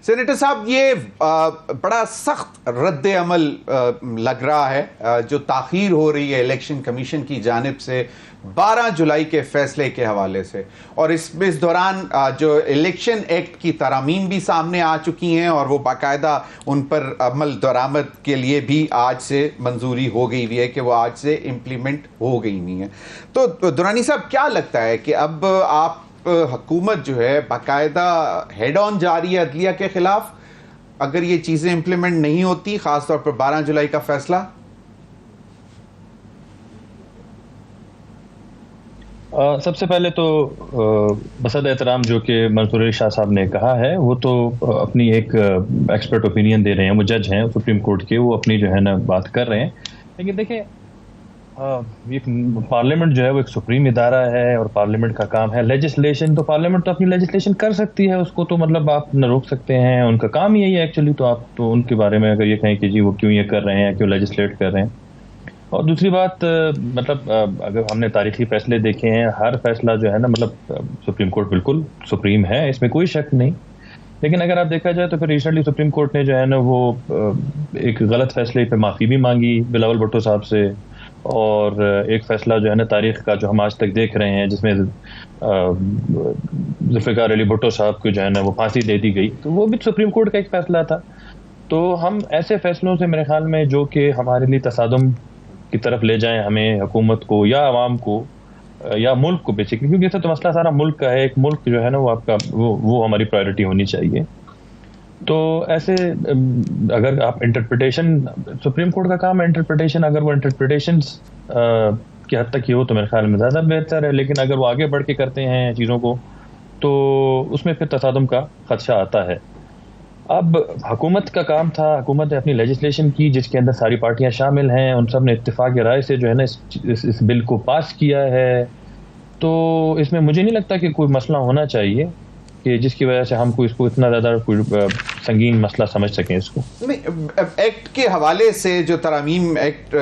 Senator صاحب، یہ بڑا سخت رد عمل لگ رہا ہے جو تاخیر ہو رہی ہے الیکشن کمیشن کی جانب سے 12 جولائی کے فیصلے کے حوالے سے، اور اس دوران جو الیکشن ایکٹ کی ترامیم بھی سامنے آ چکی ہیں اور وہ باقاعدہ ان پر عمل درآمد کے لیے بھی آج سے منظوری ہو گئی ہوئی ہے کہ وہ آج سے امپلیمنٹ ہو گئی نہیں ہے۔ تو درانی صاحب، کیا لگتا ہے کہ اب آپ حکومت جو ہے باقاعدہ ہیڈ آن جا رہی ہے عدلیہ کے خلاف اگر یہ چیزیں امپلیمنٹ نہیں ہوتی، خاص طور پر 12 جولائی کا فیصلہ؟ سب سے پہلے تو بصد احترام جو کہ منصور علی شاہ صاحب نے کہا ہے، وہ تو اپنی ایک ایکسپرٹ اوپینین دے رہے ہیں، وہ جج ہیں سپریم کورٹ کے، وہ اپنی جو ہے نا بات کر رہے ہیں۔ لیکن دیکھیں، پارلیمنٹ جو ہے وہ ایک سپریم ادارہ ہے اور پارلیمنٹ کا کام ہے لیجسلیشن، تو پارلیمنٹ تو اپنی لیجسلیشن کر سکتی ہے، اس کو تو مطلب آپ نہ روک سکتے ہیں، ان کا کام یہی ہے ایکچولی۔ تو آپ تو ان کے بارے میں اگر یہ کہیں کہ جی وہ کیوں یہ کر رہے ہیں، کیوں لیجسلیٹ کر رہے ہیں۔ اور دوسری بات، مطلب اگر ہم نے تاریخی فیصلے دیکھے ہیں، ہر فیصلہ جو ہے نا مطلب سپریم کورٹ بالکل سپریم ہے، اس میں کوئی شک نہیں۔ لیکن اگر آپ دیکھا جائے تو پھر ریسنٹلی سپریم کورٹ نے جو ہے نا وہ ایک غلط فیصلے پہ معافی بھی مانگی بلاول بھٹو صاحب سے، اور ایک فیصلہ جو ہے نا تاریخ کا جو ہم آج تک دیکھ رہے ہیں، جس میں ذوالفقار علی بھٹو صاحب کو جو ہے نا وہ پھانسی دے دی گئی، تو وہ بھی سپریم کورٹ کا ایک فیصلہ تھا۔ تو ہم ایسے فیصلوں سے میرے خیال میں جو کہ ہمارے لیے تصادم کی طرف لے جائیں ہمیں، حکومت کو یا عوام کو یا ملک کو بیسیکلی، کیونکہ ایسا تو مسئلہ سارا ملک کا ہے، ایک ملک جو ہے نا وہ آپ کا وہ ہماری پرائیورٹی ہونی چاہیے۔ تو ایسے اگر آپ انٹرپریٹیشن، سپریم کورٹ کا کام ہے انٹرپریٹیشن، اگر وہ انٹرپریٹیشن کی حد تک یہ ہو تو میرے خیال میں زیادہ بہتر ہے، لیکن اگر وہ آگے بڑھ کے کرتے ہیں چیزوں کو تو اس میں پھر تصادم کا خدشہ آتا ہے۔ اب حکومت کا کام تھا، حکومت نے اپنی لیجسلیشن کی جس کے اندر ساری پارٹیاں شامل ہیں، ان سب نے اتفاق رائے سے جو ہے نا اس بل کو پاس کیا ہے۔ تو اس میں مجھے نہیں لگتا کہ کوئی مسئلہ ہونا چاہیے کہ جس کی وجہ سے ہم کو اس کو اتنا زیادہ سنگین مسئلہ سمجھ سکیں اس کو۔ ایکٹ کے حوالے سے جو ترامیم ایکٹ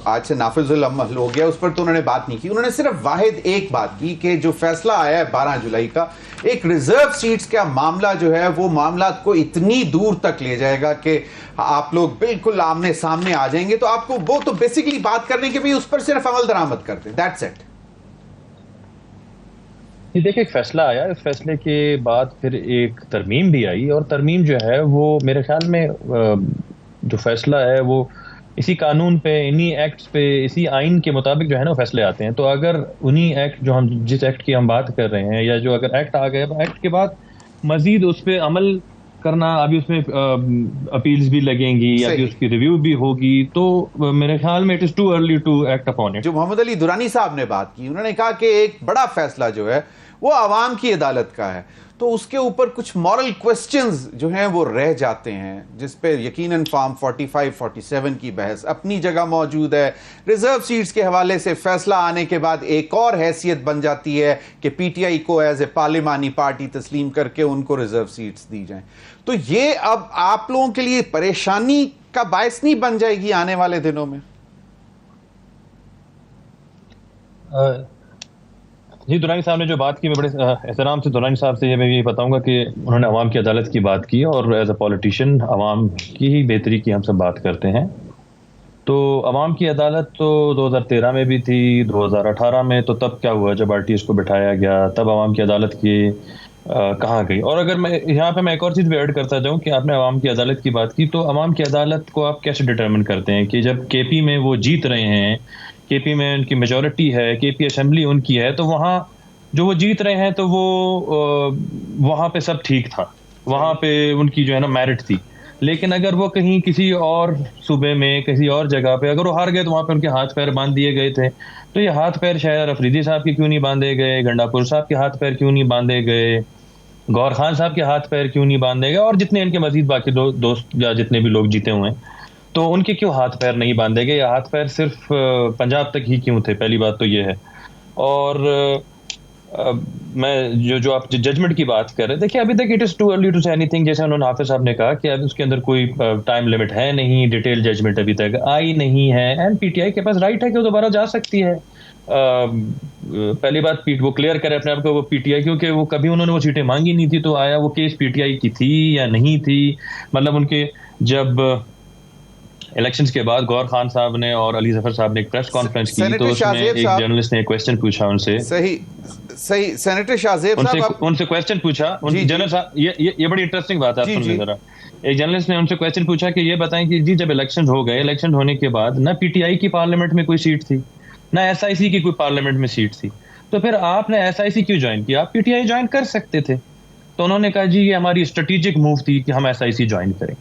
آج سے نافذ العمل ہو گیا، اس پر تو انہوں نے بات نہیں کی، انہوں نے صرف واحد ایک بات کی کہ جو فیصلہ آیا ہے 12 جولائی کا، ایک ریزرو سیٹس کا معاملہ جو ہے وہ معاملات کو اتنی دور تک لے جائے گا کہ آپ لوگ بالکل آمنے سامنے آ جائیں گے، تو آپ کو وہ تو بیسیکلی بات کرنے کے بھی اس پر صرف عمل درآمد کرتے، دیٹس اٹ۔ دیکھیں، ایک فیصلہ آیا، اس فیصلے کے بعد پھر ایک ترمیم بھی آئی، اور ترمیم جو ہے وہ میرے خیال میں جو فیصلہ ہے وہ اسی قانون پہ، انہی ایکٹس پہ، اسی آئین کے مطابق جو ہے نا وہ فیصلے آتے ہیں۔ تو اگر انہی ایکٹ جو ہم جس ایکٹ کی ہم بات کر رہے ہیں، یا جو اگر ایکٹ آ گیا تو ایکٹ کے بعد مزید اس پہ عمل کرنا، ابھی اس میں اپیلز بھی لگیں گی، ابھی اس کی ریویو بھی ہوگی، تو میرے خیال میں it is too early to act upon it. جو محمد علی درانی صاحب نے بات کی، انہوں نے کہا کہ ایک بڑا فیصلہ جو ہے وہ عوام کی عدالت کا ہے، تو اس کے اوپر کچھ مورل کوسچنز جو ہیں وہ رہ جاتے ہیں، جس پہ یقیناً فارم 45 47 کی بحث اپنی جگہ موجود ہے۔ ریزرو سیٹس کے حوالے سے فیصلہ آنے کے بعد ایک اور حیثیت بن جاتی ہے کہ پی ٹی آئی کو ایز اے پارلیمانی پارٹی تسلیم کر کے ان کو ریزرو سیٹس دی جائیں۔ تو یہ اب آپ لوگوں کے لیے پریشانی کا باعث نہیں بن جائے گی آنے والے دنوں میں؟ جی، درانی صاحب نے جو بات کی، میں بڑے احترام سے درانی صاحب سے میں یہ بتاؤں گا کہ انہوں نے عوام کی عدالت کی بات کی، اور ایز اے پولیٹیشین عوام کی ہی بہتری کی ہم سب بات کرتے ہیں۔ تو عوام کی عدالت تو 2013 میں بھی تھی، 2018 میں، تو تب کیا ہوا جب آر ٹی ایس کو بٹھایا گیا، تب عوام کی عدالت کی کہاں گئی؟ اور اگر میں یہاں پہ میں ایک اور چیز بھی ایڈ کرتا جاؤں کہ آپ نے عوام کی عدالت کی بات کی، تو عوام کی عدالت کو آپ کیسے ڈٹرمن کرتے ہیں کہ جب کے پی میں وہ جیت رہے ہیں، کے پی میں ان کی میجورٹی ہے، کے پی اسمبلی ان کی ہے، تو وہاں جو وہ جیت رہے ہیں تو وہ وہاں پہ سب ٹھیک تھا، وہاں پہ ان کی جو ہے نا میرٹ تھی۔ لیکن اگر وہ کہیں کسی اور صوبے میں، کسی اور جگہ پہ اگر وہ ہار گئے تو وہاں پہ ان کے ہاتھ پیر باندھ دیے گئے تھے، تو یہ ہاتھ پیر شاید افریدی صاحب کے کیوں نہیں باندھے گئے، گنڈا پور صاحب کے ہاتھ پیر کیوں نہیں باندھے گئے، گور خان صاحب کے ہاتھ پیر کیوں نہیں باندھے گئے، اور جتنے ان کے مزید باقی دوست یا جتنے بھی لوگ جیتے ہوئے ہیں تو ان کے کیوں ہاتھ پیر نہیں باندھے گئے، یا ہاتھ پیر صرف پنجاب تک ہی کیوں تھے؟ پہلی بات تو یہ ہے۔ اور میں جو آپ ججمنٹ کی بات کر رہے ہیں، دیکھیے ابھی تک it is too early to say anything. جیسے انہوں نے حافظ صاحب نے کہا کہ اب اس کے اندر کوئی ٹائم لمٹ ہے نہیں، ڈیٹیل ججمنٹ ابھی تک آئی نہیں ہے، اینڈ پی ٹی آئی کے پاس رائٹ ہے کہ وہ دوبارہ جا سکتی ہے. پہلی بات وہ کلیئر کرے اپنے آپ کو، وہ پی ٹی آئی، کیونکہ وہ کبھی انہوں نے وہ سیٹیں مانگی نہیں تھی، تو آیا وہ کیس پی ٹی آئی کی تھی یا نہیں تھی. مطلب ان کے جب الیکشنز کے بعد گور خان صاحب نے اور علی ظفر صاحب نے ایک پریس کانفرنس کی، تو اس میں ایک جرنلسٹ نے کویسچن پوچھا ان سے. صحیح سینیٹر شاہ زیب صاحب ان سے کویسچن پوچھا. جنرل صاحب یہ بڑی انٹرسٹنگ بات ہے، آپ سن لیں ذرا. ایک جرنلسٹ نے ان سے کویسچن پوچھا کہ یہ بتائیں کہ جی جب الیکشن ہو گئے، الیکشن ہونے کے بعد نہ پی ٹی آئی کی پارلیمنٹ میں کوئی سیٹ تھی، نہ ایس آئی سی کی کوئی پارلیمنٹ میں سیٹ تھی، تو پھر آپ نے ایس آئی سی کیوں جوائن کیا؟ آپ پی ٹی آئی جوائن کر سکتے تھے. تو انہوں نے کہا جی یہ ہماری اسٹریٹجک موو تھی کہ ہم ایس آئی سی جوائن کریں.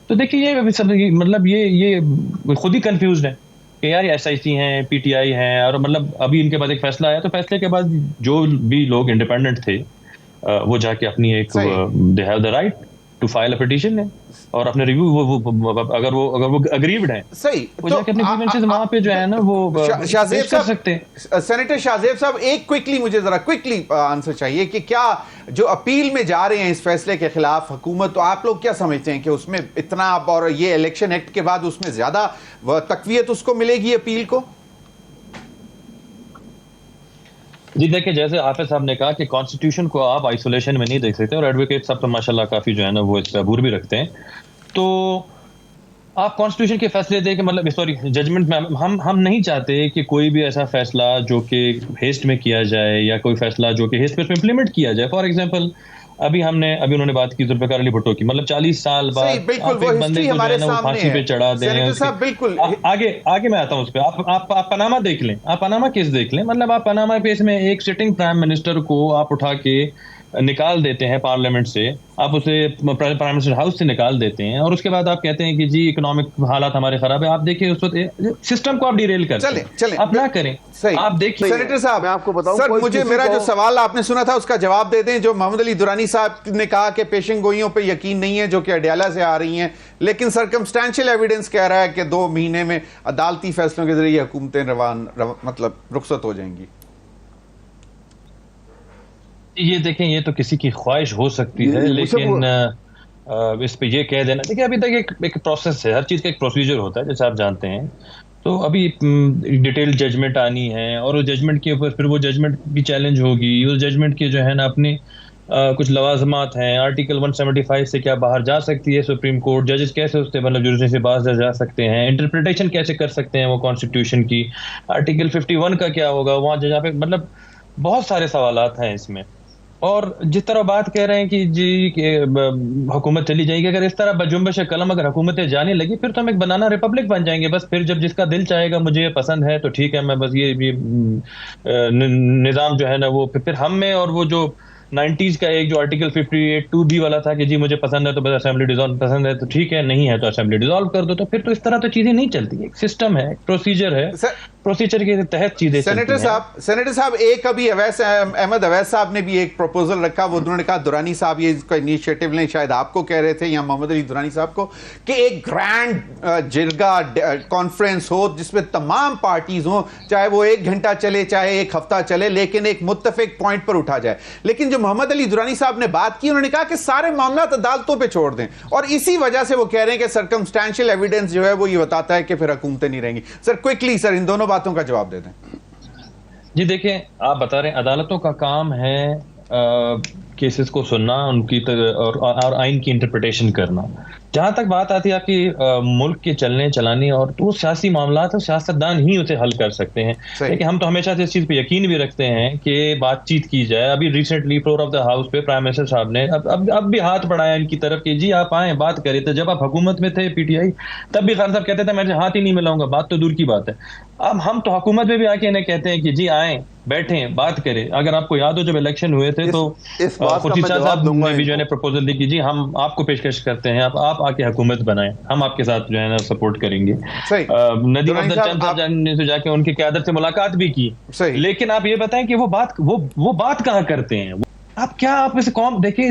تو دیکھیے یہ مطلب یہ خود ہی کنفیوزڈ ہے کہ یار ایس آئی سی ہیں، پی ٹی آئی ہیں، اور مطلب ابھی ان کے بعد ایک فیصلہ آیا، تو فیصلے کے بعد جو بھی لوگ انڈیپینڈنٹ تھے وہ جا کے اپنی ایک they have the right to file a petition ہے، اور اپنے ریویو اگر وہ اگریوڈ ہیں صحیح وہ جا کے اپنی گریونسز وہاں پہ جو ہے نا وہ پیش کر سکتے ہیں. سینیٹر شاہ زیب صاحب ایک کوئکلی مجھے ذرا کوئکلی آنسر چاہیے کہ کیا جو اپیل میں جا رہے ہیں اس فیصلے کے خلاف حکومت، تو آپ لوگ کیا سمجھتے ہیں کہ اس میں اتنا، اور یہ الیکشن ایکٹ کے بعد اس میں زیادہ تقویت اس کو ملے گی اپیل کو؟ جی دیکھیں، جیسے حافظ صاحب نے کہا کہ کانسٹیٹیوشن کو آپ آئسولیشن میں نہیں دیکھ سکتے، اور ایڈوکیٹ صاحب تو ماشاءاللہ کافی جو ہے نا وہ اس پہ عبور بھی رکھتے ہیں. تو آپ کانسٹیٹیوشن کے فیصلے دے کے مطلب سوری ججمنٹ میں ہم نہیں چاہتے کہ کوئی بھی ایسا فیصلہ جو کہ ہیسٹ میں کیا جائے، یا کوئی فیصلہ جو کہ ہیسٹ پہ امپلیمنٹ کیا جائے. فار ایگزامپل ابھی انہوں نے بات کی ذوالفقار علی بھٹو کی، مطلب 40 سال بعد آپ ایک بندے کو جو ہے نا وہ پھانسی پہ چڑھا دیں. آگے میں آتا ہوں اس پہ. آپ پاناما دیکھ لیں، آپ پاناما کیس دیکھ لیں. مطلب آپ پاناما کیس میں ایک سٹنگ پرائم منسٹر کو آپ اٹھا کے نکال دیتے ہیں پارلیمنٹ سے، آپ اسے پرائم منسٹر ہاؤس سے نکال دیتے ہیں، اور اس کے بعد آپ کہتے ہیں کہ جی اکنامک حالات ہمارے خراب ہے. آپ دیکھیں اس وقت سسٹم کو آپ ڈیریل کرتے ہیں، آپ نہ کریں. آپ دیکھیں سینیٹر صاحب، میں آپ کو بتاؤں، سر مجھے میرا جو سوال آپ نے سنا تھا اس کا جواب دے دیں. جو محمد علی درانی صاحب نے کہا کہ پیشن گوئیوں پہ یقین نہیں ہے جو کہ اڈیالہ سے آ رہی ہیں، لیکن سرکمسٹانشل ایویڈنس کہہ رہا ہے کہ 2 مہینے میں عدالتی فیصلوں کے ذریعے حکومتیں مطلب رخصت ہو جائیں گی. یہ دیکھیں، یہ تو کسی کی خواہش ہو سکتی ہے، لیکن اس پہ یہ کہہ دینا، دیکھیں ابھی تک ایک پروسیس ہے، ہر چیز کا ایک پروسیجر ہوتا ہے جیسے آپ جانتے ہیں. تو ابھی ڈیٹیل ججمنٹ آنی ہے، اور اس ججمنٹ کے اوپر پھر وہ ججمنٹ بھی چیلنج ہوگی. اس ججمنٹ کے جو ہے نا اپنی کچھ لوازمات ہیں. آرٹیکل 175 سے کیا باہر جا سکتی ہے سپریم کورٹ؟ ججز کیسے اس سے مطلب جورسڈکشن سے باہر جا سکتے ہیں؟ انٹرپریٹیشن کیسے کر سکتے ہیں وہ کانسٹیٹیوشن کی؟ آرٹیکل 51 کا کیا ہوگا وہاں جہاں پہ مطلب بہت سارے سوالات ہیں اس میں. اور جس طرح بات کہہ رہے ہیں کہ جی حکومت چلی جائے گی، اگر اس طرح بجنبش قلم اگر حکومتیں جانے لگی پھر تو ہم ایک بنانا ریپبلک بن جائیں گے. بس پھر جب جس کا دل چاہے گا مجھے یہ پسند ہے تو ٹھیک ہے، میں بس یہ نظام جو ہے نا وہ پھر ہم میں، اور وہ جو 90s کا ایک جو آرٹیکل 58(2)B والا تھا کہ جی مجھے پسند ہے تو بس اسمبلی ڈیزالو پسند ہے تو ٹھیک ہے، نہیں ہے تو اسمبلی ڈیزالو کر دو. تو پھر تو اس طرح تو چیزیں نہیں چلتی. ایک سسٹم ہے، ایک پروسیجر ہے، پروسیجر کے تحت چیزیں چلتی ہیں. سینیٹر صاحب ایک ابھی احمد اویس صاحب نے بھی ایک پروپوزل رکھا، وہ انہوں نے کہا درانی صاحب یہ اس کا انیشیٹو لیں، شاید آپ کو کہہ رہے تھے یا محمد علی درانی صاحب کو، کہ ایک گرینڈ جرگا کانفرنس ہو جس میں تمام پارٹیز ہوں، چاہے وہ 1 گھنٹہ چلے چاہے 1 ہفتہ چلے، لیکن ایک متفق پوائنٹ پر اٹھا جائے. لیکن جو محمد علی درانی صاحب نے بات کی، انہوں نے کہا کہ سارے معاملات عدالتوں پہ چھوڑ دیں، اور اسی وجہ سے وہ کہہ رہے ہیں کہ سرکمسٹانشل ایویڈنس جو ہے وہ یہ بتاتا ہے کہ پھر حکومتیں نہیں رہیں گی. سر کوئکلی سر ان دونوں باتوں کا جواب دے دیں. جی دیکھیں، آپ بتا رہے ہیں عدالتوں کا کام ہے کیسز کو سننا، ان کی اور آئین کی انٹرپریٹیشن کرنا. جہاں تک بات آتی ہے آپ کی ملک کے چلنے چلانے، اور تو وہ سیاسی معاملات اور سیاستدان ہی اسے حل کر سکتے ہیں. لیکن ہم تو ہمیشہ سے اس چیز پہ یقین بھی رکھتے ہیں کہ بات چیت کی جائے. ابھی recently floor of the house پہ پرائم منسٹر صاحب نے اب بھی ہاتھ بڑھایا ان کی طرف کہ جی آپ آئیں بات کریں. تو جب آپ حکومت میں تھے پی ٹی آئی، تب بھی خان صاحب کہتے تھے میں ہاتھ ہی نہیں ملاؤں گا، بات تو دور کی بات ہے. اب ہم تو حکومت میں بھی آ کے انہیں کہتے ہیں کہ جی آئیں بیٹھیں بات کریں. اگر آپ کو یاد ہو جب الیکشن ہوئے تھے تو خورشید شاہ صاحب نے بھی جو ہے پروپوزل دی کہ جی ہم آپ کو پیشکش کرتے ہیں، آپ آ کے حکومت بنائیں، ہم آپ کے ساتھ جو ہے نا سپورٹ کریں گے. ندیم افضل چند صاحب نے تو جا کے ان کی قیادت سے ملاقات بھی کی. لیکن آپ یہ بتائیں کہ وہ بات کہاں کرتے ہیں؟ آپ کیا آپ میں سے قوم دیکھیں،